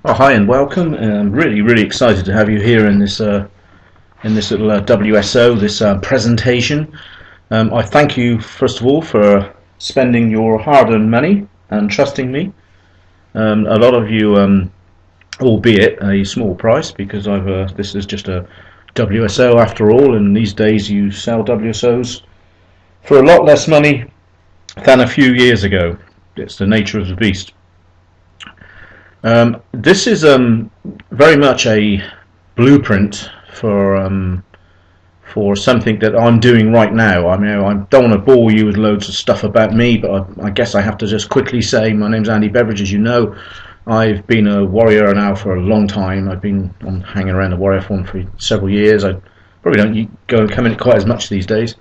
Oh, hi and welcome. I'm really excited to have you here in this little WSO, this presentation. I thank you first of all for spending your hard-earned money and trusting me. A lot of you, albeit a small price, because this is just a WSO after all, and these days you sell WSOs for a lot less money than a few years ago. It's the nature of the beast. This is very much a blueprint for something that I'm doing right now. I mean, I don't want to bore you with loads of stuff about me, but I guess I have to just quickly say my name's Andy Beveridge. As you know, I've been a warrior now for a long time. I've been hanging around the warrior forum for several years. I probably don't go and come in quite as much these days.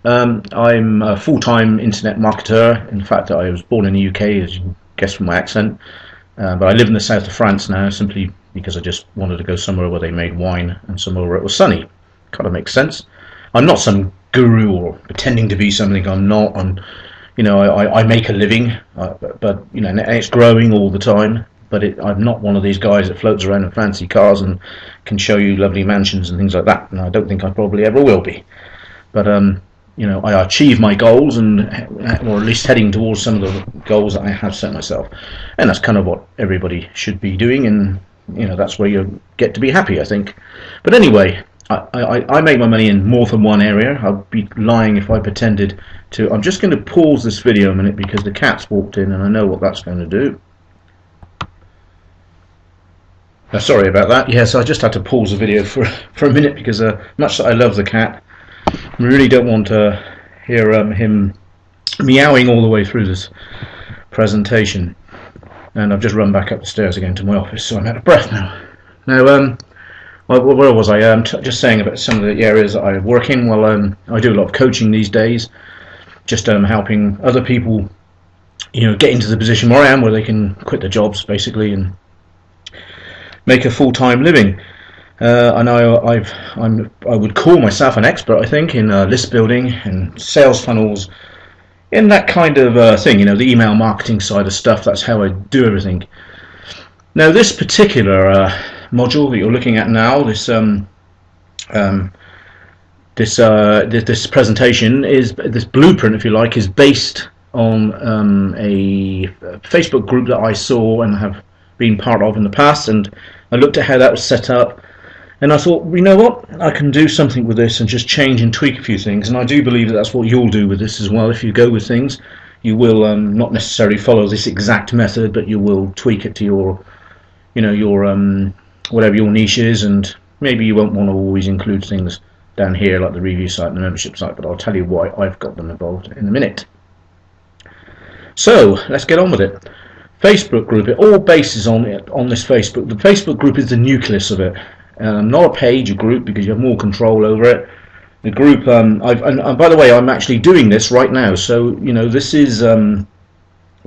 I'm a full-time internet marketer. In fact, I was born in the UK, as you can guess from my accent. But I live in the south of France now, simply because I just wanted to go somewhere where they made wine and somewhere where it was sunny. Kind of makes sense. I'm not some guru or pretending to be something I'm not. I make a living, but and it's growing all the time. But I'm not one of these guys that floats around in fancy cars and can show you lovely mansions and things like that. And I don't think I probably ever will be. But I achieve my goals, or at least heading towards some of the goals that I have set myself, and that's kind of what everybody should be doing, and that's where you get to be happy, I think. But anyway, I make my money in more than one area. I'd be lying if I pretended to. I'm just going to pause this video a minute because the cat's walked in, and I know what that's going to do. Sorry about that. Yes, I just had to pause the video for a minute because much that I love the cat, I really don't want to hear him meowing all the way through this presentation. And I've just run back up the stairs again to my office, so I'm out of breath now. Now, where was I? Just saying about some of the areas that I work in. Well, I do a lot of coaching these days, just helping other people, get into the position where I am, where they can quit their jobs, basically, and make a full-time living. And I would call myself an expert, I think, in list building and sales funnels, in that kind of thing, the email marketing side of stuff. That's how I do everything. Now, this particular module that you're looking at now, this presentation this blueprint, if you like, is based on a Facebook group that I saw and have been part of in the past, and I looked at how that was set up. And I thought, you know what, I can do something with this and just change and tweak a few things. And I do believe that that's what you'll do with this as well. If you go with things, you will not necessarily follow this exact method, but you will tweak it to your whatever your niche is. And maybe you won't want to always include things down here like the review site and the membership site, but I'll tell you why I've got them involved in a minute. So let's get on with it. Facebook group, it all bases on this Facebook. The Facebook group is the nucleus of it. Not a page, a group, because you have more control over it. The group, and by the way, I'm actually doing this right now, so this is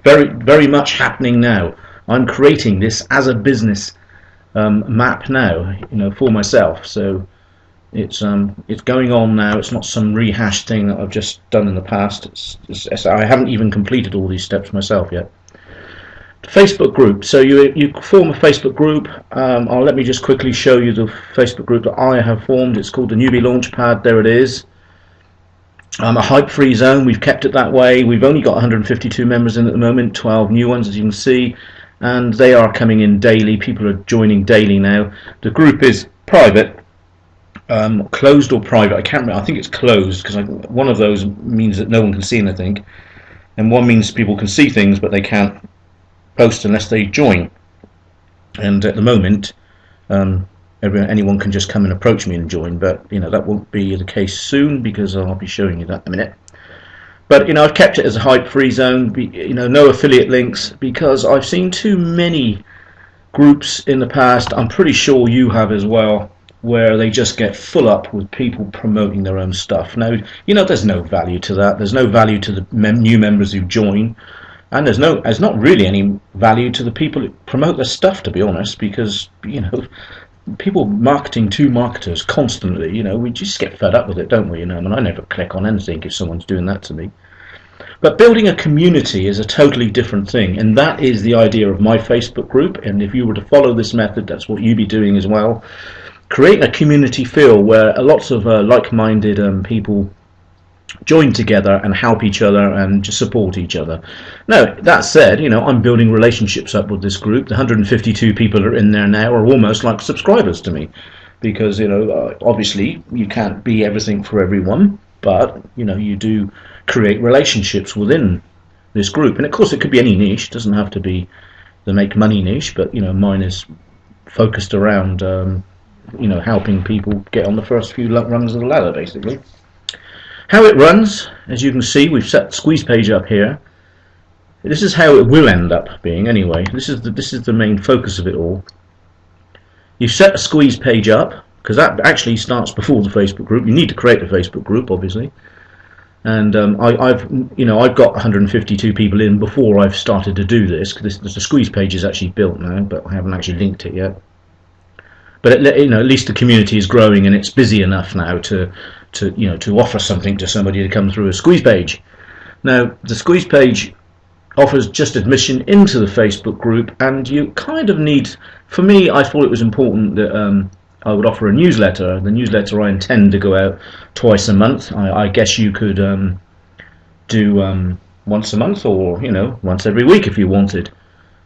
very much happening now. I'm creating this as a business map now, for myself. So it's going on now. It's not some rehashed thing that I've just done in the past. I haven't even completed all these steps myself yet. Facebook group. So you form a Facebook group. Let me just quickly show you the Facebook group that I have formed. It's called the Newbie Launchpad. There it is. A hype-free zone. We've kept it that way. We've only got 152 members in at the moment, 12 new ones, as you can see, and they are coming in daily. People are joining daily now. The group is private, closed or private. I can't remember. I think it's closed because one of those means that no one can see anything, and one means people can see things but they can't post unless they join. And at the moment, anyone can just come and approach me and join, but that won't be the case soon because I'll be showing you that in a minute. But I've kept it as a hype-free zone. No affiliate links, because I've seen too many groups in the past. I'm pretty sure you have as well, where they just get full up with people promoting their own stuff. Now, there's no value to that. There's no value to the new members who join. And there's not really any value to the people who promote their stuff, to be honest, because people marketing to marketers constantly, we just get fed up with it, don't we? I never click on anything if someone's doing that to me. But building a community is a totally different thing, and that is the idea of my Facebook group. And if you were to follow this method, that's what you'd be doing as well. Create a community feel where lots of like-minded people join together and help each other and just support each other. Now, that said, I'm building relationships up with this group. The 152 people that are in there now are almost like subscribers to me, because obviously you can't be everything for everyone, but you do create relationships within this group. And of course it could be any niche, it doesn't have to be the make money niche, but mine is focused around helping people get on the first few rungs of the ladder, basically. How it runs, as you can see, we've set the squeeze page up here. This is how it will end up being anyway. This is the main focus of it all. You set a squeeze page up, because that actually starts before the Facebook group. You need to create a Facebook group, obviously. And I've got 152 people in before I've started to do this. Because the squeeze page is actually built now, but I haven't actually linked it yet. But at least the community is growing and it's busy enough now to offer something to somebody to come through a squeeze page. Now, the squeeze page offers just admission into the Facebook group, and you kind of need. For me, I thought it was important that I would offer a newsletter. The newsletter I intend to go out twice a month. I guess you could do once a month, or once every week if you wanted.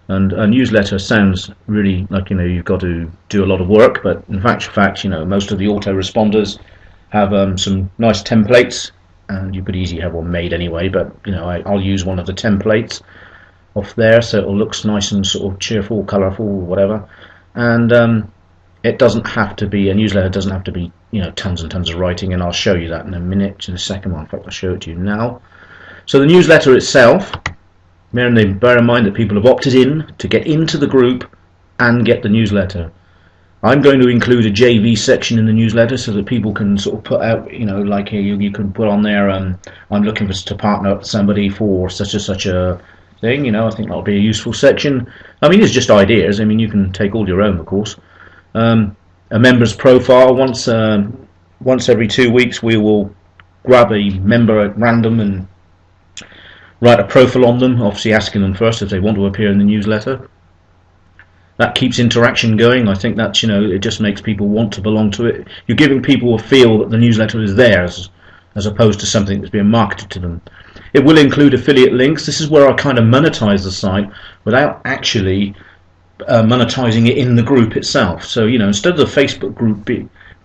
And a newsletter sounds really like you've got to do a lot of work, but in fact, most of the autoresponders have some nice templates, and you could easily have one made anyway. But I'll use one of the templates off there, so it looks nice and sort of cheerful, colourful, whatever. And it doesn't have to be a newsletter. Doesn't have to be tons and tons of writing, and I'll show you that in a minute. In the second one, in fact, I'll show it to you now. So the newsletter itself. Bear in mind that people have opted in to get into the group and get the newsletter. I'm going to include a JV section in the newsletter so that people can sort of put out, like you can put on there, I'm looking to partner with somebody for such and such a thing. I think that'll be a useful section. I mean, it's just ideas. I mean, you can take all your own, of course. A member's profile. Once every 2 weeks, we will grab a member at random and write a profile on them, obviously asking them first if they want to appear in the newsletter. That keeps interaction going. I think that it just makes people want to belong to it. You're giving people a feel that the newsletter is theirs, as opposed to something that's being marketed to them. It will include affiliate links. This is where I kind of monetize the site without actually monetizing it in the group itself. So instead of the Facebook group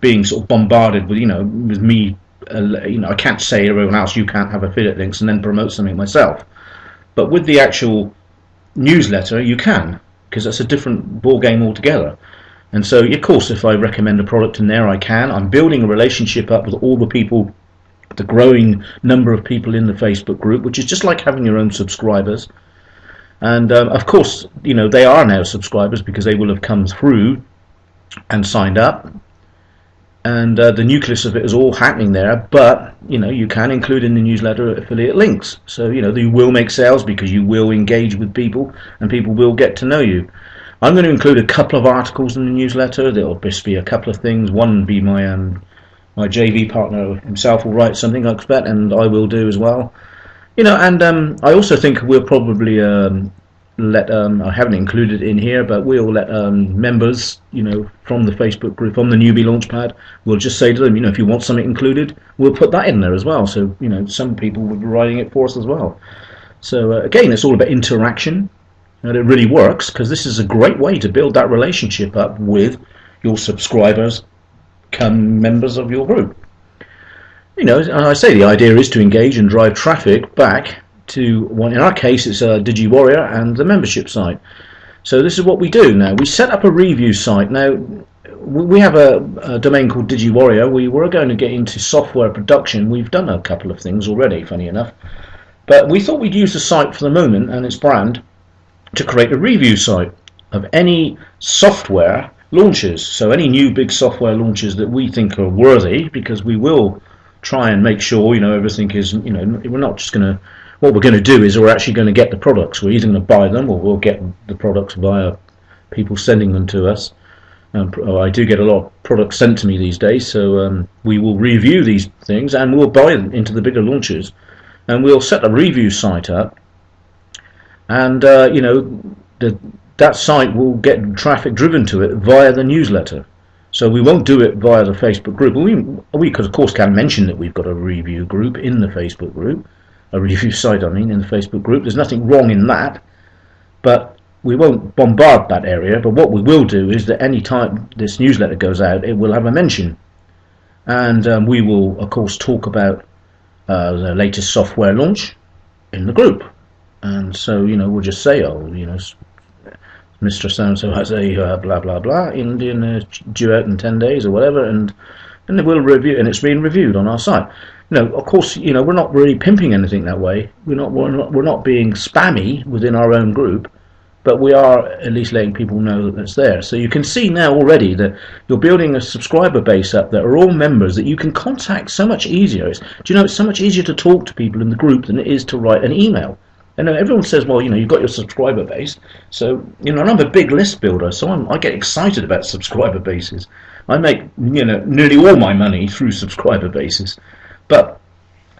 being sort of bombarded with with me. I can't say to everyone else you can't have affiliate links and then promote something myself. But with the actual newsletter, you can, because that's a different ball game altogether. And so, of course, if I recommend a product in there, I can. I'm building a relationship up with all the people, the growing number of people in the Facebook group, which is just like having your own subscribers. And of course, they are now subscribers because they will have come through and signed up. And the nucleus of it is all happening there, but you can include in the newsletter affiliate links. So you will make sales because you will engage with people and people will get to know you. I'm going to include a couple of articles in the newsletter. There'll just be a couple of things. One will be my JV partner himself will write something, I expect, and I will do as well. And I also think we'll probably let I haven't included it in here, but we'll let members from the Facebook group, from the Newbie Launchpad, we'll just say to them, if you want something included, we'll put that in there as well. So some people will be writing it for us as well. So again, it's all about interaction, and it really works because this is a great way to build that relationship up with your subscribers, become members of your group. And I say the idea is to engage and drive traffic back to one. In our case, it's DigiWarrior and the membership site. So this is what we do now. We set up a review site. Now we have a domain called DigiWarrior. We were going to get into software production. We've done a couple of things already, funny enough, but we thought we'd use the site for the moment and its brand to create a review site of any software launches. So any new big software launches that we think are worthy, because we will try and make sure everything is we're not just going to. What we're going to do is we're actually going to get the products. We're either going to buy them or we'll get the products via people sending them to us. I do get a lot of products sent to me these days, so we will review these things and we'll buy them into the bigger launches. and we'll set a review site up, and that site will get traffic driven to it via the newsletter. So we won't do it via the Facebook group. We of course can mention that we've got a review group in the Facebook group, a review site in the Facebook group. There's nothing wrong in that, but we won't bombard that area. But what we will do is that any time this newsletter goes out, it will have a mention, and we will of course talk about the latest software launch in the group. And so we'll just say, Mr. So-and-so has a blah blah blah due out in 10 days or whatever, and we'll review, and it's being reviewed on our site. Of course, we're not really pimping anything that way. We're not being spammy within our own group, but we are at least letting people know that it's there. So you can see now already that you're building a subscriber base up that are all members that you can contact so much easier. It's so much easier to talk to people in the group than it is to write an email. And everyone says, well, you've got your subscriber base. So, and I'm a big list builder, so I get excited about subscriber bases. I make, nearly all my money through subscriber bases. But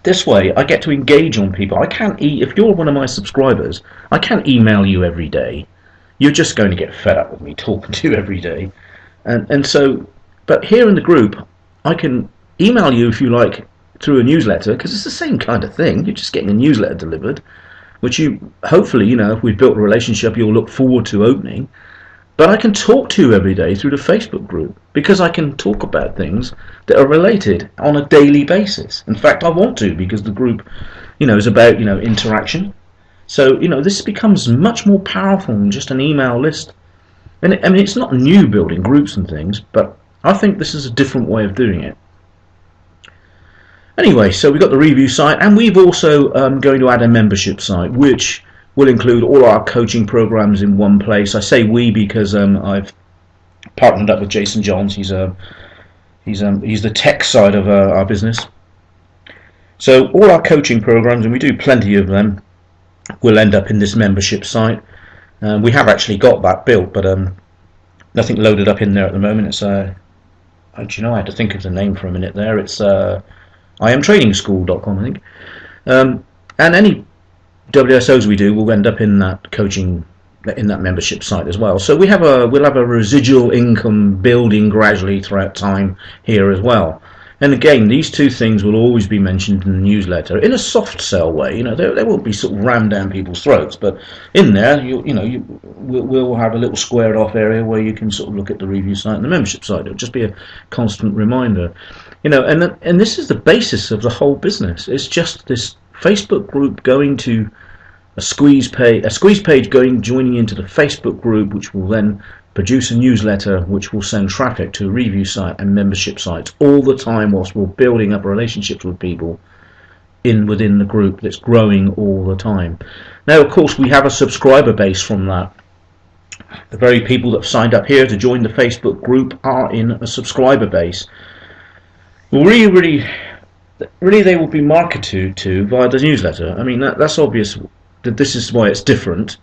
this way, I get to engage on people. I can't if you're one of my subscribers, I can't email you every day. You're just going to get fed up with me talking to you every day. And so, but here in the group, I can email you if you like through a newsletter, because it's the same kind of thing. You're just getting a newsletter delivered, which you hopefully, if we've built a relationship, you'll look forward to opening. But I can talk to you every day through the Facebook group, because I can talk about things that are related on a daily basis. In fact, I want to, because the group, is about, interaction. So, this becomes much more powerful than just an email list. And it's not new building groups and things, but I think this is a different way of doing it. Anyway, so we've got the review site, and we've also going to add a membership site, which will include all our coaching programs in one place. I say we because I've partnered up with Jason Johns. He's the tech side of our business. So all our coaching programs, and we do plenty of them, will end up in this membership site. We have actually got that built, but nothing loaded up in there at the moment. It's I had to think of the name for a minute there. It's IamTradingSchool.com, I think. And any WSOs we do will end up in that coaching, in that membership site as well. So we'll have a residual income building gradually throughout time here as well. And again, these two things will always be mentioned in the newsletter in a soft sell way. They won't be sort of rammed down people's throats, but in there, we'll have a little squared off area where you can sort of look at the review site and the membership site. It'll just be a constant reminder. And this is the basis of the whole business. It's just this Facebook group going to a squeeze page joining into the Facebook group, which will then produce a newsletter which will send traffic to a review site and membership sites all the time, whilst we're building up relationships with people within the group that's growing all the time. Now, of course, we have a subscriber base from that. The very people that have signed up here to join the Facebook group are in a subscriber base. Well, really, they will be marketed to via the newsletter. I mean, that's obvious that this is why it's different,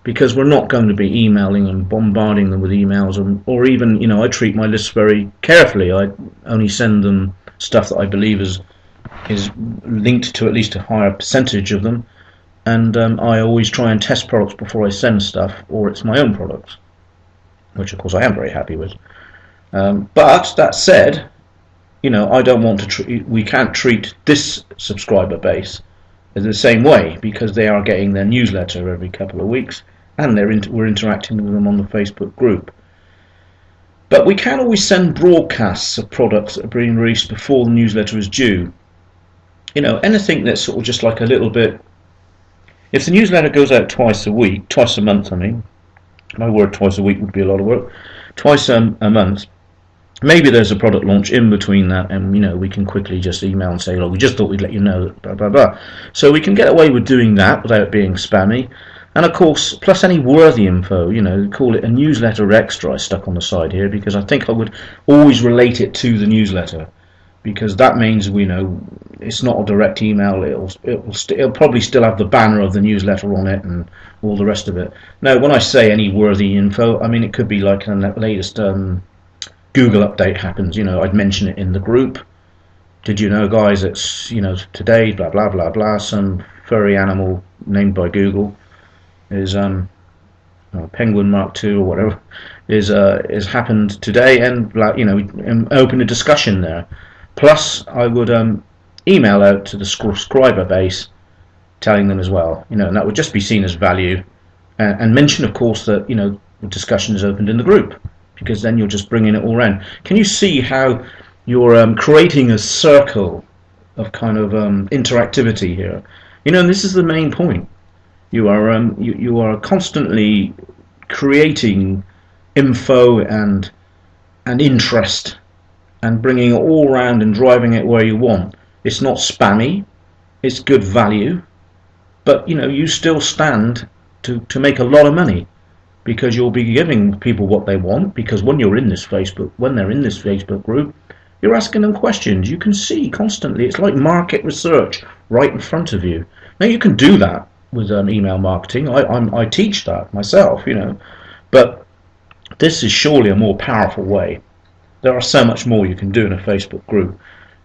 because we're not going to be emailing and bombarding them with emails, or even, I treat my lists very carefully. I only send them stuff that I believe is linked to at least a higher percentage of them, and I always try and test products before I send stuff, or it's my own products, which of course I am very happy with. But that said, I don't want to we can't treat this subscriber base in the same way, because they are getting their newsletter every couple of weeks, and we're interacting with them on the Facebook group. But we can always send broadcasts of products that are being released before the newsletter is due. Anything that's sort of just like a little bit. If the newsletter goes out twice a month, my word, twice a week would be a lot of work. Twice a month. Maybe there's a product launch in between that, and we can quickly just email and say, "Look, we just thought we'd let you know that blah blah blah." So we can get away with doing that without being spammy, and of course, plus any worthy info. Call it a newsletter extra I stuck on the side here, because I think I would always relate it to the newsletter, because that means it's not a direct email. It'll probably still have the banner of the newsletter on it and all the rest of it. Now, when I say any worthy info, I mean it could be like the latest Google update happens. I'd mention it in the group, did you know, guys, it's, today, blah blah blah blah, some furry animal named by Google is Penguin Mark II or whatever is happened today, and open a discussion there. Plus, I would email out to the subscriber base, telling them as well, and that would just be seen as value, and mention, of course, that the discussion is opened in the group, because then you're just bringing it all around. Can you see how you're creating a circle of kind of interactivity here? And this is the main point. You are constantly creating info and interest, and bringing it all around and driving it where you want. It's not spammy. It's good value, but you still stand to make a lot of money, because you'll be giving people what they want. Because when they're in this Facebook group, you're asking them questions. You can see constantly. It's like market research right in front of you. Now you can do that with email marketing. I teach that myself, but this is surely a more powerful way. There are so much more you can do in a Facebook group,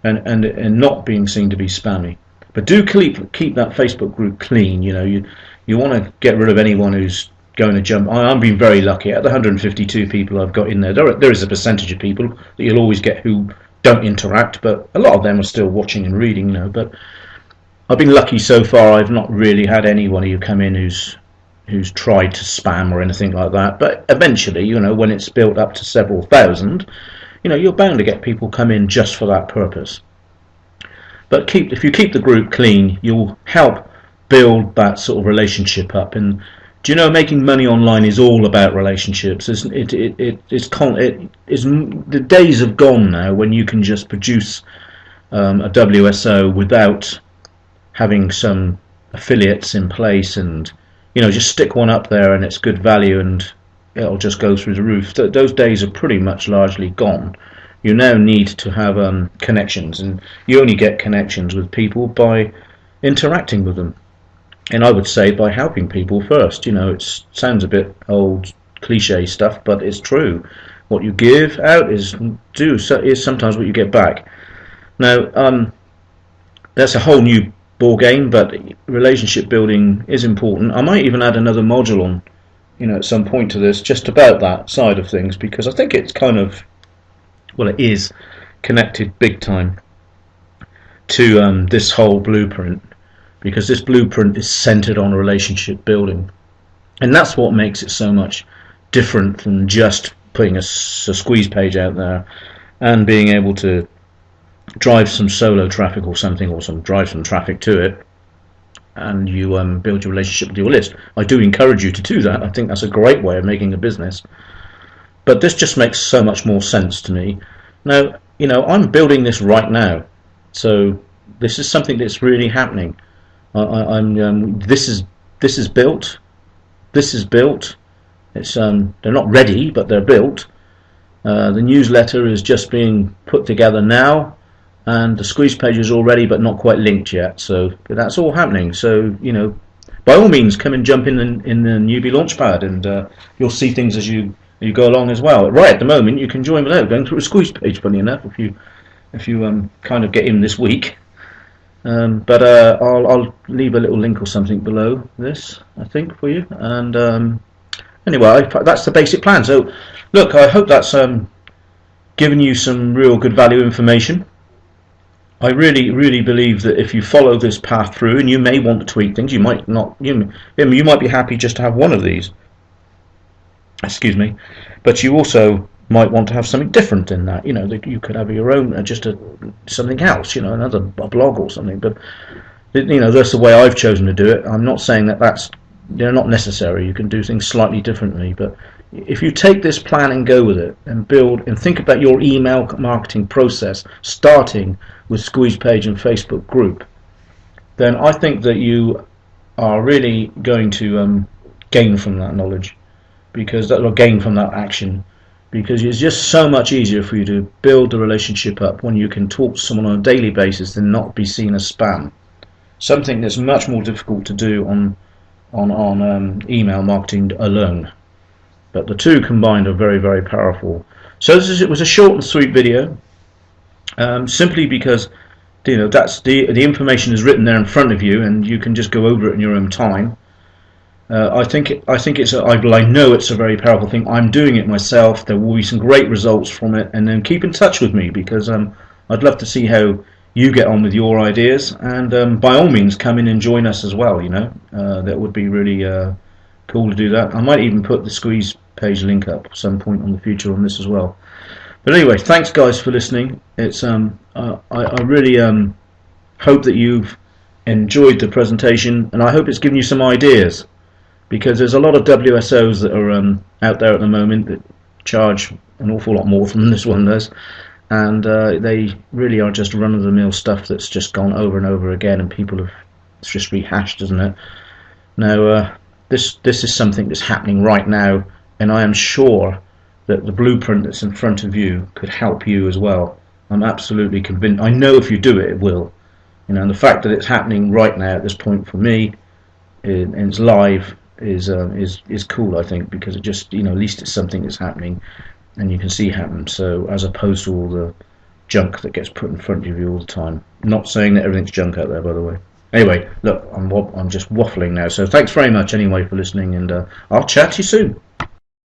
and not being seen to be spammy. But do keep that Facebook group clean. You want to get rid of anyone who's going to jump. I'm being very lucky. At the 152 people I've got in there is a percentage of people that you'll always get who don't interact, but a lot of them are still watching and reading. But I've been lucky so far. I've not really had anyone who come in who's tried to spam or anything like that. But eventually, when it's built up to several thousand, you're bound to get people come in just for that purpose. But if you keep the group clean, you'll help build that sort of relationship up. And making money online is all about relationships. The days have gone now when you can just produce a WSO without having some affiliates in place, and just stick one up there and it's good value and it'll just go through the roof. Those days are pretty much largely gone. You now need to have connections, and you only get connections with people by interacting with them. And I would say by helping people first. It sounds a bit old cliche stuff, but it's true. What you give out is sometimes what you get back. Now, that's a whole new ball game, but relationship building is important. I might even add another module on, at some point to this, just about that side of things, because I think it's kind of, it is connected big time to this whole blueprint, because this blueprint is centered on relationship building, and that's what makes it so much different than just putting a squeeze page out there and being able to drive some solo traffic or something, or drive some traffic to it, and you build your relationship with your list. I do encourage you to do that. I think that's a great way of making a business. But this just makes so much more sense to me. Now, I'm building this right now, so this is something that's really happening. This is built. This is built. It's they're not ready, but they're built. The newsletter is just being put together now, and the squeeze page is all ready, but not quite linked yet. So that's all happening. So by all means, come and jump in the newbie launchpad, and you'll see things as you go along as well. Right at the moment, you can join without going through a squeeze page. Funny enough, if you kind of get in this week. But I'll leave a little link or something below this, I think, for you. And anyway, that's the basic plan. So look, I hope that's given you some real good value information. I really believe that if you follow this path through, and you may want to tweak things, you might not. You might be happy just to have one of these. Excuse me, but you also might want to have something different in that. That you could have your own, something else. A blog or something. But that's the way I've chosen to do it. I'm not saying that that's not necessary. You can do things slightly differently, but if you take this plan and go with it and build and think about your email marketing process, starting with squeeze page and Facebook group, then I think that you are really going to gain from that knowledge, because that will gain from that action, because it's just so much easier for you to build the relationship up when you can talk to someone on a daily basis and not be seen as spam. Something that's much more difficult to do on email marketing alone. But the two combined are very, very powerful. So it was a short and sweet video, simply because that's the information is written there in front of you, and you can just go over it in your own time. I think it's I know it's a very powerful thing. I'm doing it myself. There will be some great results from it, and then keep in touch with me, because I'd love to see how you get on with your ideas, and by all means come in and join us as well. That would be really cool to do that. I might even put the Squeeze page link up at some point in the future on this as well. But anyway, thanks guys for listening. It's I really hope that you've enjoyed the presentation, and I hope it's given you some ideas, because there's a lot of WSOs that are out there at the moment that charge an awful lot more than this one does, and they really are just run-of-the-mill stuff that's just gone over and over again, and people have, it's just rehashed, isn't it? Now this is something that's happening right now, and I am sure that the blueprint that's in front of you could help you as well. I'm absolutely convinced. I know if you do it, it will. And the fact that it's happening right now at this point for me, and it's live, is cool, I think, because it just, at least it's something that's happening and you can see happen. So as opposed to all the junk that gets put in front of you all the time. Not saying that everything's junk out there, by the way. Anyway, look, I'm just waffling now. So thanks very much anyway for listening, and I'll chat to you soon.